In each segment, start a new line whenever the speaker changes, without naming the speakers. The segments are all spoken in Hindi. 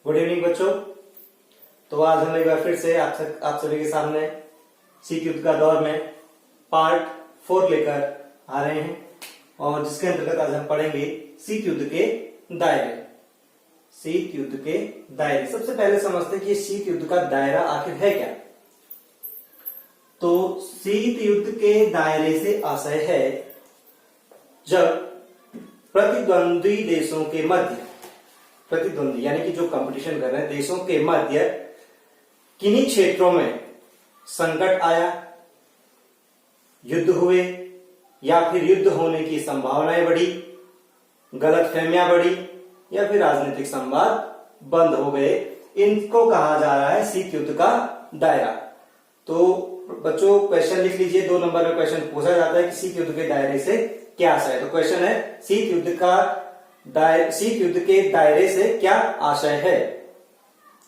गुड इवनिंग बच्चों। तो आज हम एक बार फिर से आप सभी के सामने शीत युद्ध का दौर में पार्ट 4 लेकर आ रहे हैं और जिसके अंतर्गत आज हम पढ़ेंगे शीत युद्ध के दायरे। शीत युद्ध के दायरे, सबसे पहले समझते हैं कि शीत युद्ध का दायरा आखिर है क्या। तो शीत युद्ध के दायरे से आशय है जब प्रतिद्वंदी देशों के मध्य, प्रतिद्वंदी यानी कि जो कंपटीशन कर रहे हैं देशों के मध्य किन्हीं क्षेत्रों में संकट आया, युद्ध हुए या फिर युद्ध होने की संभावनाएं बढ़ी, गलतफहमियां बढ़ी या फिर राजनीतिक संवाद बंद हो गए, इनको कहा जा रहा है शीत युद्ध का दायरा। तो बच्चों क्वेश्चन लिख लीजिए, 2 नंबर में क्वेश्चन पूछा जाता है कि शीत युद्ध के दायरे से क्या आशय है। तो क्वेश्चन है शीत युद्ध के दायरे से क्या आशय है।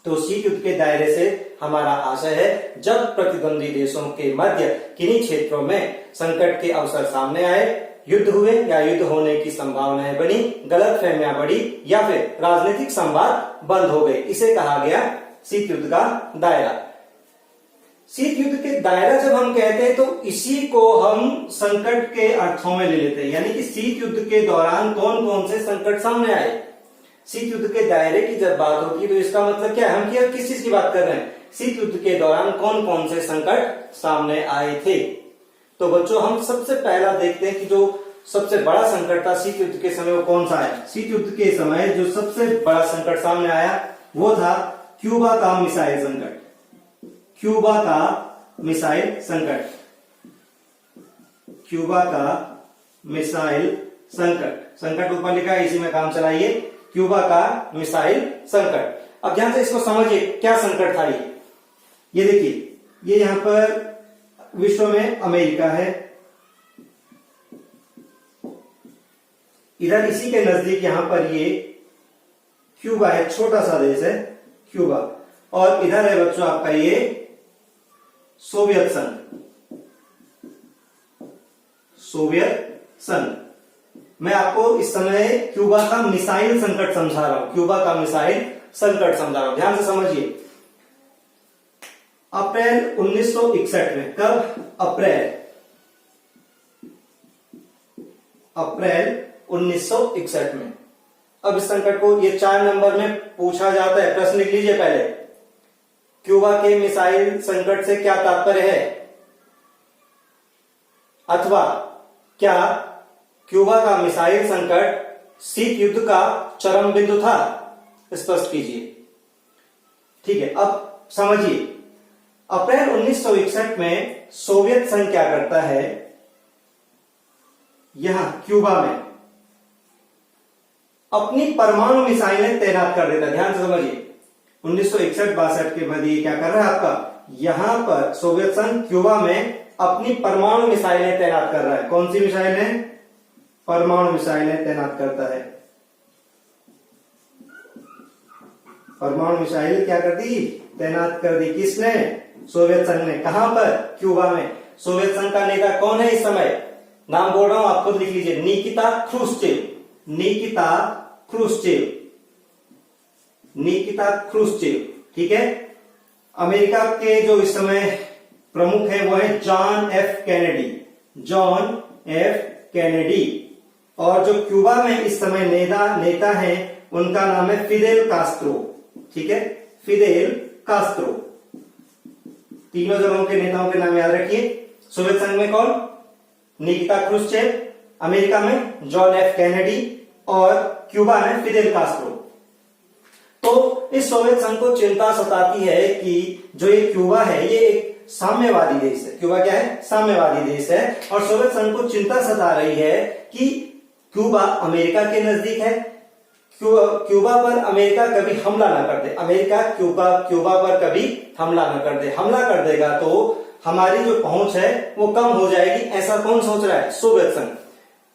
तो शीत युद्ध के दायरे से हमारा आशय है जब प्रतिद्वंदी देशों के मध्य किन्हीं क्षेत्रों में संकट के अवसर सामने आए, युद्ध हुए या युद्ध होने की संभावनाएं बनी, गलतफहमियां बढ़ी या फिर राजनीतिक संवाद बंद हो गए, इसे कहा गया शीत युद्ध का दायरा। शीत युद्ध के दायरा जब हम कहते हैं तो इसी को हम संकट के अर्थों में ले लेते हैं, यानी कि शीत युद्ध के दौरान कौन कौन से संकट सामने आए। शीत युद्ध के दायरे की जब बात होती है तो इसका मतलब क्या है, हम क्या किस चीज की बात कर रहे हैं, शीत युद्ध के दौरान कौन कौन से संकट सामने आए थे। तो बच्चों हम सबसे पहला देखते हैं कि जो सबसे बड़ा संकट था शीत युद्ध के समय वो कौन सा है। शीत युद्ध के समय जो सबसे बड़ा संकट सामने आया वो था क्यूबा का मिसाइल संकट। क्यूबा का मिसाइल संकट, क्यूबा का मिसाइल संकट, संकट ऊपर लिखा है इसी में काम चलाइए, क्यूबा का मिसाइल संकट। अब ध्यान से इसको समझिए क्या संकट था ये देखिए, ये यहां पर विश्व में अमेरिका है, इधर इसी के नजदीक यहां पर ये क्यूबा है, छोटा सा देश है क्यूबा, और इधर है बच्चों आपका ये सोवियत संघ। सोवियत संघ। मैं आपको इस समय क्यूबा का मिसाइल संकट समझा रहा हूं, क्यूबा का मिसाइल संकट समझा रहा हूं, ध्यान से समझिए। अप्रैल 1961 में, कब, अप्रैल 1961 में। अब इस संकट को ये 4 नंबर में पूछा जाता है, प्रश्न लिख लीजिए पहले, क्यूबा के मिसाइल संकट से क्या तात्पर्य है, अथवा क्या क्यूबा का मिसाइल संकट शीत युद्ध का चरम बिंदु था, स्पष्ट कीजिए। ठीक है, अब समझिए अप्रैल 1961 में सोवियत संघ क्या करता है, यहां क्यूबा में अपनी परमाणु मिसाइलें तैनात कर देता है। ध्यान से समझिए 1961-62 के मध्य क्या कर रहा है आपका, यहां पर सोवियत संघ क्यूबा में अपनी परमाणु मिसाइलें तैनात कर रहा है। कौन सी मिसाइलें, परमाणु मिसाइलें तैनात करता है। परमाणु मिसाइल क्या कर दी, तैनात कर दी, किसने, सोवियत संघ ने। कहां पर, क्यूबा में। सोवियत संघ का नेता कौन है इस समय, नाम बोल रहा हूं आप खुद लिख लीजिए, Nikita Khrushchev. Nikita Khrushchev, Nikita Khrushchev, ठीक है। अमेरिका के जो इस समय प्रमुख है वो है John F Kennedy, John F Kennedy. और जो क्यूबा में इस समय नेता है उनका नाम है फिदेल कास्त्रो, ठीक है, फिदेल कास्त्रो। तीनों जगहों के नेताओं के नाम याद रखिए। सोवियत संघ में कौन, निकिता क्रुश्चेव, अमेरिका में जॉन एफ कैनेडी और क्यूबा में फिदेल कास्त्रो। तो इस सोवियत संघ को चिंता सताती है कि जो ये क्यूबा है ये एक साम्यवादी देश है। क्यूबा क्या है, साम्यवादी देश है, और सोवियत संघ को चिंता सता रही है कि क्यूबा अमेरिका के नजदीक है, क्यूबा पर अमेरिका कभी हमला ना कर दे, अमेरिका क्यूबा पर कभी हमला ना कर दे, हमला कर देगा तो हमारी जो पहुंच है वो कम हो जाएगी, ऐसा कौन सोच रहा है, सोवियत संघ।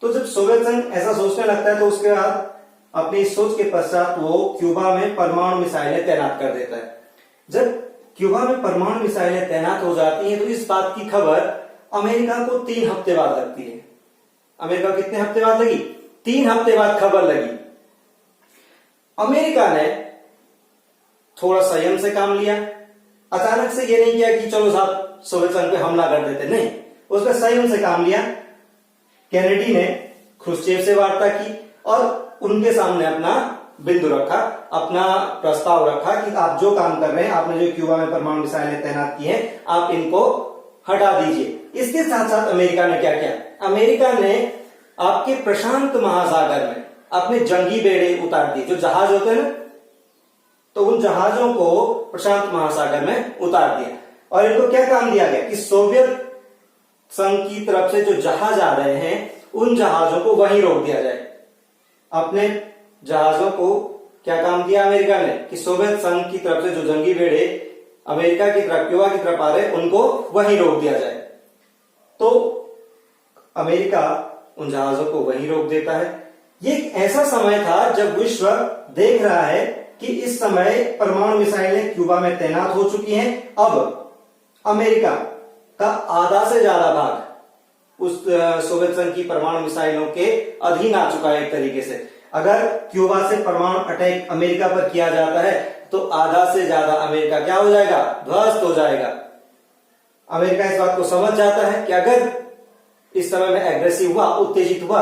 तो जब सोवियत संघ ऐसा सोचने लगता है तो उसके बाद अपनी सोच के पश्चात वो क्यूबा में परमाणु मिसाइलें तैनात कर देता है। जब क्यूबा में परमाणु मिसाइलें तैनात हो जाती हैं तो इस बात की खबर अमेरिका को 3 हफ्ते बाद लगती है। अमेरिका को कितने हफ्ते बाद लगी, 3 हफ्ते बाद खबर लगी। अमेरिका ने थोड़ा संयम से काम लिया। अचानक से ये नहीं किया कि चलो साहब सोवियत संघ पे हमला कर देते, नहीं, उसने संयम से काम लिया। कैनेडी ने ख्रुश्चेव से वार्ता की और उनके सामने अपना बिंदु रखा, अपना प्रस्ताव रखा कि आप जो काम कर रहे हैं, आपने जो क्यूबा में परमाणु मिसाइलें तैनात की हैं, आप इनको हटा दीजिए। इसके साथ साथ अमेरिका ने क्या किया, अमेरिका ने आपके प्रशांत महासागर में अपने जंगी बेड़े उतार दिए। जो जहाज होते हैं ना, तो उन जहाजों को प्रशांत महासागर में उतार दिया। और इनको क्या काम दिया गया कि सोवियत संघ की तरफ से जो जहाज आ रहे हैं उन जहाजों को वहीं रोक दिया जाए। अपने जहाजों को क्या काम दिया अमेरिका ने कि सोवियत संघ की तरफ से जो जंगी बेड़े अमेरिका की तरफ, क्यूबा की तरफ आ रहे हैं, उनको वहीं रोक दिया जाए। तो अमेरिका उन जहाजों को वहीं रोक देता है। ये एक ऐसा समय था जब विश्व देख रहा है कि इस समय परमाणु मिसाइलें क्यूबा में तैनात हो चुकी हैं। अब अमेरिका का आधा से ज्यादा भाग उस सोवियत संघ की परमाणु मिसाइलों के अधीन आ चुका है एक तरीके से। अगर क्यूबा से परमाणु अटैक अमेरिका पर किया जाता है तो आधा से ज्यादा अमेरिका क्या हो जाएगा, ध्वस्त हो जाएगा। अमेरिका इस बात को समझ जाता है कि अगर इस समय में एग्रेसिव हुआ, उत्तेजित हुआ,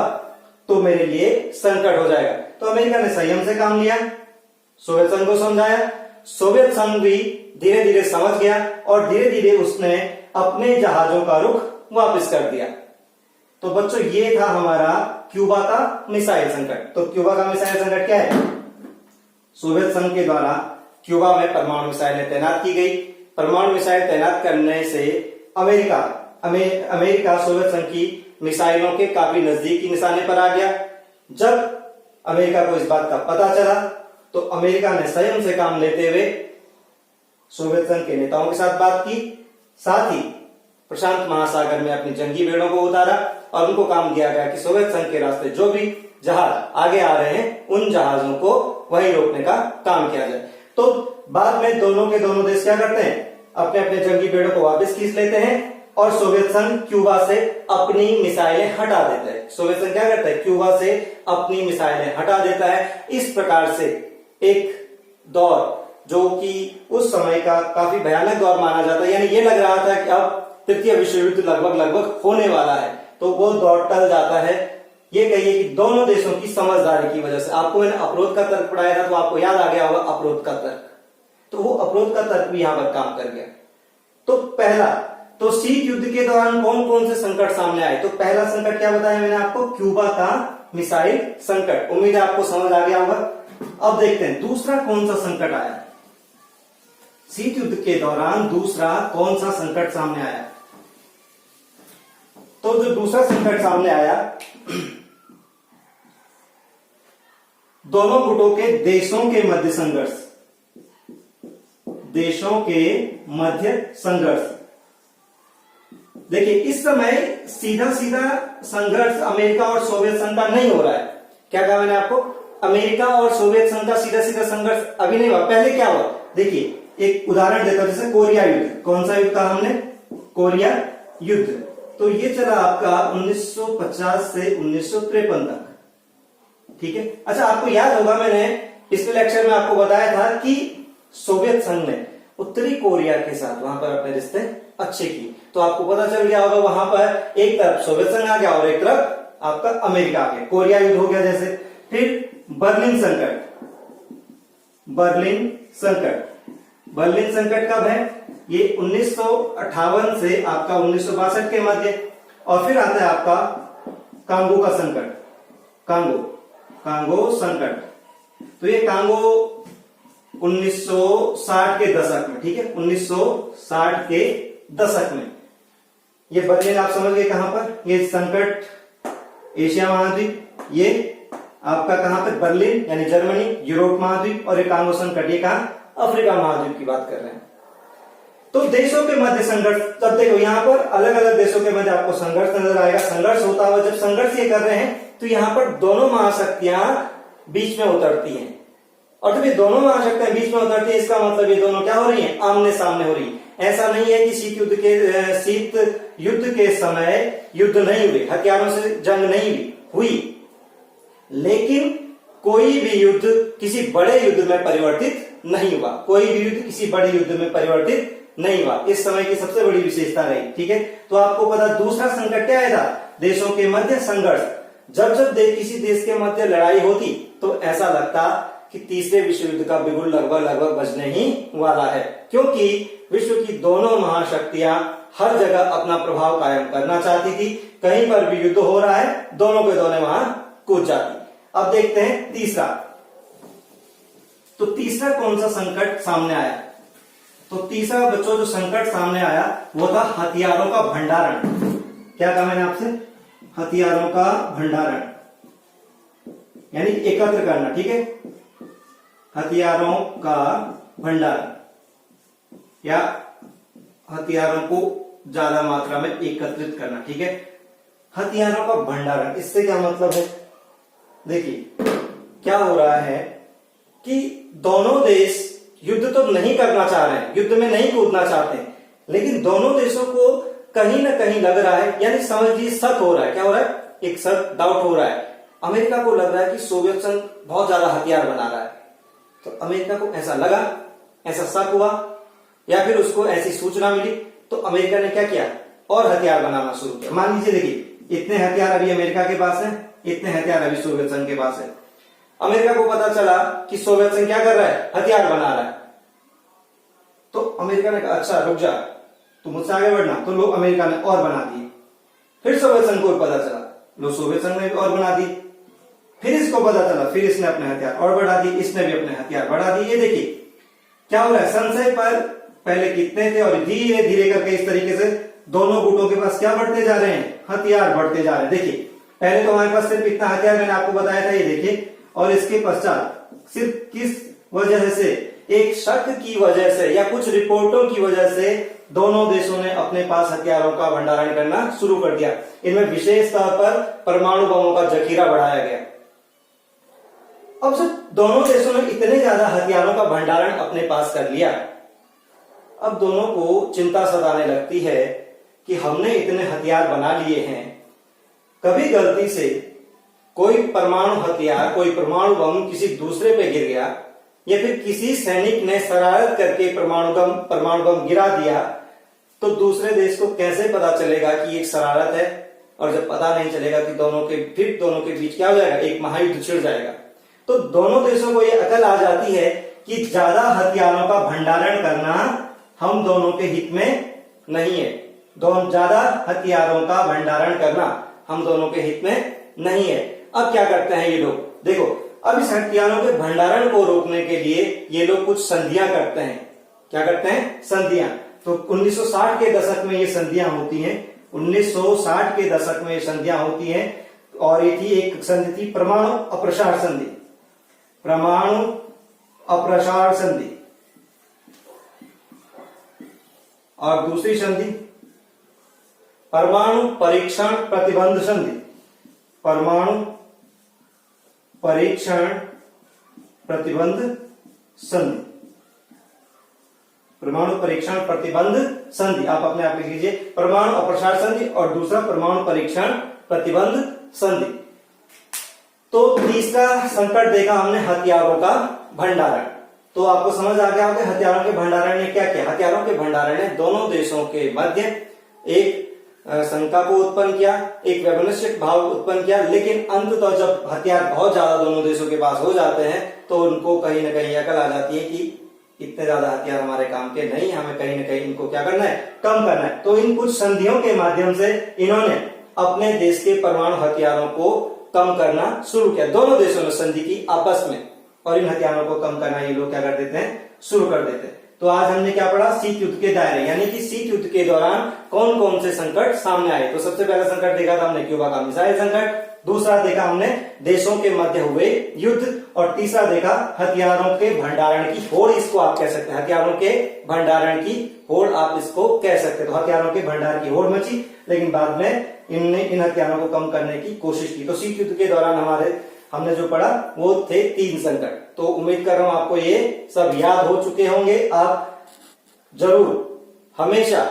तो मेरे लिए संकट हो जाएगा। तो अमेरिका ने संयम से काम लिया, सोवियत संघ को समझाया। सोवियत संघ भी धीरे धीरे समझ गया और धीरे धीरे उसने अपने जहाजों का रुख वापस कर दिया। तो बच्चों, ये था हमारा क्यूबा का मिसाइल संकट। तो क्यूबा का मिसाइल संकट क्या है? सोवियत संघ के द्वारा क्यूबा में परमाणु मिसाइलें तैनात की गई। परमाणु मिसाइल तैनात करने से अमेरिका सोवियत संघ की मिसाइलों के काफी नजदीकी निशाने पर आ गया। जब अमेरिका को इस बात का पता चला तो अमेरिका ने संयम से काम लेते हुए सोवियत संघ के नेताओं के साथ बात की, साथ ही प्रशांत महासागर में अपनी जंगी बेड़ों को उतारा और उनको काम दिया गया कि सोवियत संघ के रास्ते जो भी जहाज आगे आ रहे हैं उन जहाजों को वहीं रोकने का काम किया जाए। तो बाद में दोनों के दोनों देश क्या करते हैं, अपने अपने जंगी बेड़ों को वापस खींच लेते हैं और सोवियत संघ क्यूबा से अपनी मिसाइलें हटा देता है। सोवियत संघ क्या करता है, क्यूबा से अपनी मिसाइलें हटा देता है। इस प्रकार से एक दौर जो कि उस समय का काफी भयानक दौर माना जाता है, यानी ये लग रहा था कि अब तृतीय विश्व युद्ध लगभग होने वाला है, तो वो दौर टल जाता है। ये कहिए कि दोनों देशों की समझदारी की वजह से। आपको मैंने अवरोध का तर्क पढ़ाया था तो आपको याद आ गया होगा अवरोध का तर्क, तो वो अवरोध का तर्क भी यहां पर काम कर गया। तो पहला, तो शीत युद्ध के दौरान कौन कौन से संकट सामने आए? तो पहला संकट क्या बताया मैंने आपको, क्यूबा का मिसाइल संकट। उम्मीद है आपको समझ आ गया होगा। अब देखते हैं दूसरा कौन सा संकट आया। शीत युद्ध के दौरान दूसरा कौन सा संकट सामने आया? तो जो दूसरा संकट सामने आया, दोनों गुटों के देशों के मध्य संघर्ष। देशों के मध्य संघर्ष। देखिए, इस समय सीधा सीधा संघर्ष अमेरिका और सोवियत संघ का नहीं हो रहा है। क्या कहा मैंने आपको, अमेरिका और सोवियत संघ का सीधा सीधा संघर्ष अभी नहीं हुआ। पहले क्या हुआ, देखिए एक उदाहरण देता हूं, जैसे कोरिया युद्ध। कौन सा युद्ध कहा हमने, कोरिया युद्ध। तो ये चला आपका 1950 से 1953 तक, ठीक है। अच्छा, आपको याद होगा मैंने पिछले लेक्चर में आपको बताया था कि सोवियत संघ ने उत्तरी कोरिया के साथ वहां पर अपने रिश्ते अच्छे किए। तो आपको पता चल गया होगा वहां पर एक तरफ सोवियत संघ आ गया और एक तरफ आपका अमेरिका आ गया, कोरिया युद्ध हो गया जैसे। फिर बर्लिन संकट। बर्लिन संकट, बर्लिन संकट कब है, ये 1958 से आपका 1962 के मध्य। और फिर आता है आपका कांगो का संकट, कांगो संकट। तो ये कांगो 1960 के दशक में, ठीक है, 1960 के दशक में। ये बर्लिन आप समझ गए कहां पर, ये संकट एशिया महाद्वीप, ये आपका कहां पर बर्लिन यानी जर्मनी, यूरोप महाद्वीप। और ये कांगो संकट ये कहां, अफ्रीका महाद्वीप की बात कर रहे हैं। तो देशों के मध्य संघर्ष, तब देखो यहां पर अलग अलग देशों के मध्य आपको संघर्ष नजर आएगा। संघर्ष होता हुआ, जब संघर्ष ये कर रहे हैं तो यहां पर दोनों महाशक्तियां बीच में उतरती हैं। और जब ये दोनों महाशक्तियां बीच में उतरती है, इसका मतलब ये दोनों क्या हो रही हैं, आमने सामने हो रही है। ऐसा नहीं है कि शीत युद्ध के समय युद्ध नहीं हुए, हथियारों से जंग नहीं हुई, लेकिन कोई भी युद्ध किसी बड़े युद्ध में परिवर्तित नहीं हुआ, कोई भी युद्ध किसी बड़े युद्ध में परिवर्तित नहीं हुआ। इस समय की सबसे बड़ी विशेषता रही। ठीक है, तो आपको पता दूसरा संकट क्या आया था? देशों के मध्य संघर्ष। जब जब किसी देश के मध्य लड़ाई होती तो ऐसा लगता कि तीसरे विश्व युद्ध का बिगुल लगभग बजने ही वाला है, क्योंकि विश्व की दोनों महाशक्तियां हर जगह अपना प्रभाव कायम करना चाहती थी। कहीं पर भी युद्ध हो रहा है, दोनों के दोनों वहां कूद जाती। अब देखते हैं तीसरा। तो तीसरा कौन सा संकट सामने आया? तो तीसरा बच्चों जो संकट सामने आया वो था हथियारों का भंडारण। क्या कहा मैंने आपसे? हथियारों का भंडारण, यानी एकत्र करना। ठीक है, हथियारों का भंडारण या हथियारों को ज्यादा मात्रा में एकत्रित करना। ठीक है, हथियारों का भंडारण, इससे क्या मतलब है? देखिए क्या हो रहा है कि दोनों देश युद्ध तो नहीं करना चाह रहे हैं, युद्ध में नहीं कूदना चाहते, लेकिन दोनों देशों को कहीं ना कहीं लग रहा है, यानी समझ लीजिए शक हो रहा है। क्या हो रहा है? एक शक, डाउट हो रहा है। अमेरिका को लग रहा है कि सोवियत संघ बहुत ज्यादा हथियार बना रहा है। तो अमेरिका को ऐसा लगा, ऐसा शक हुआ, या फिर उसको ऐसी सूचना मिली, तो अमेरिका ने क्या किया? और हथियार बनाना शुरू किया। मान लीजिए देखिए इतने हथियार अभी अमेरिका के पास है, इतने हथियार अभी सोवियत संघ के पास है। अमेरिका को पता चला कि सोवियत संघ क्या कर रहा है? हथियार बना रहा है। तो अमेरिका ने कहा अच्छा रुक जा, तू मुझसे आगे बढ़ना। तो लोग अमेरिका ने और बना दिए। फिर सोवियत संघ को पता चला, लो सोवियत संघ ने और बना दी। फिर इसको पता चला, फिर इसने अपने हथियार और बढ़ा दिए, इसने भी अपने हथियार बढ़ा दिए। ये देखिए क्या हो रहा है? संशय पर पहले कितने थे और धीरे धीरे करके इस तरीके से दोनों गुटों के पास क्या बढ़ते जा रहे हैं? हथियार बढ़ते जा रहे हैं। देखिए पहले तो हमारे पास सिर्फ इतना हथियार मैंने आपको बताया था, ये देखिए, और इसके पश्चात सिर्फ किस वजह से? एक शक की वजह से या कुछ रिपोर्टों की वजह से दोनों देशों ने अपने पास हथियारों का भंडारण करना शुरू कर दिया। इनमें विशेष तौर पर परमाणु बमों का जखीरा बढ़ाया गया। अब जब दोनों देशों ने इतने ज्यादा हथियारों का भंडारण अपने पास कर लिया, अब दोनों को चिंता सताने लगती है कि हमने इतने हथियार बना लिए हैं, कभी गलती से कोई परमाणु हथियार, कोई परमाणु बम किसी दूसरे पे गिर गया, या फिर किसी सैनिक ने शरारत करके परमाणु बम गिरा दिया, तो दूसरे देश को कैसे पता चलेगा कि एक शरारत है? और जब पता नहीं चलेगा कि दोनों के बीच क्या हो जाएगा? एक महायुद्ध छिड़ जाएगा। तो दोनों देशों को ये अकल आ जाती है कि ज्यादा हथियारों का भंडारण करना हम दोनों के हित में नहीं है। ज्यादा हथियारों का भंडारण करना हम दोनों के हित में नहीं है। अब क्या करते हैं ये लोग? देखो अब इस हथियारों के भंडारण को रोकने के लिए ये लोग कुछ संधियां करते हैं। क्या करते हैं? संधियां। तो 1960 के दशक में ये संधियां होती हैं। 1960 के दशक में ये संधियां होती हैं, और ये थी एक संधि थी परमाणु अप्रसार संधि। परमाणु अप्रसार संधि। और दूसरी संधि परमाणु परीक्षण प्रतिबंध संधि। परमाणु परीक्षण प्रतिबंध संधि। परमाणु परीक्षण प्रतिबंध संधि आप अपने आप लिख लीजिए, परमाणु अप्रसार संधि और दूसरा परमाणु परीक्षण प्रतिबंध संधि। तो तीसरा संकट देखा हमने हथियारों का भंडारण। तो आपको समझ आ गया होगा हथियारों के भंडारण ने क्या किया? हथियारों के भंडारण ने दोनों देशों के मध्य एक शंका को उत्पन्न किया, एक वैमनस्यक भाव उत्पन्न किया, लेकिन अंततः जब हथियार बहुत ज्यादा दोनों देशों के पास हो जाते हैं तो उनको कहीं ना कहीं अकल आ जाती है कि इतने ज्यादा हथियार हमारे काम के नहीं, हमें कहीं ना कहीं इनको क्या करना है? कम करना है। तो इन कुछ संधियों के माध्यम से इन्होंने अपने देश के परमाणु हथियारों को कम करना शुरू किया। दोनों देशों ने संधि की आपस में, और इन हथियारों को कम करना ये लोग क्या कर देते हैं? शुरू कर देते हैं। तो आज हमने क्या पढ़ा? शीत युद्ध के दायरे, यानी कि शीत युद्ध के दौरान कौन कौन से संकट सामने आए। तो सबसे पहला संकट देखा था हमने क्यूबा का मिसाइल संकट, दूसरा देखा हमने देशों के मध्य हुए युद्ध, और तीसरा देखा हथियारों के भंडारण की होड़, इसको आप कह सकते हैं। हथियारों के भंडारण की होड़ आप इसको कह सकते हैं। तो हथियारों के भंडार की होड़ मची, लेकिन बाद में इनने इन हथियारों को कम करने की कोशिश की। तो शीत युद्ध के दौरान हमने जो पढ़ा वो थे 3 संकट। तो उम्मीद कर रहा हूं आपको ये सब याद हो चुके होंगे। आप जरूर हमेशा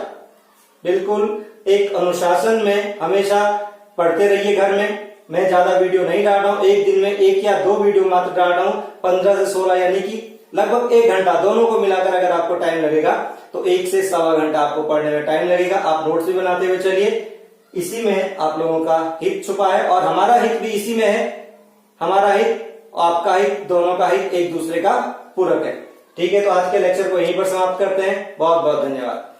बिल्कुल एक अनुशासन में हमेशा पढ़ते रहिए घर में। मैं ज्यादा वीडियो नहीं डाल रहा हूँ, एक दिन में 1 या 2 वीडियो मात्र डाल रहा हूँ, 15 से 16 यानी कि लगभग 1 घंटा, दोनों को मिलाकर अगर आपको टाइम लगेगा तो 1 से सवा घंटा आपको पढ़ने में टाइम लगेगा। आप नोट्स भी बनाते हुए चलिए, इसी में आप लोगों का हित छुपा है और हमारा हित भी इसी में है। हमारा हित, आपका हित, दोनों का हित एक दूसरे का पूरक है। ठीक है, तो आज के लेक्चर को यहीं पर समाप्त करते हैं। बहुत बहुत धन्यवाद।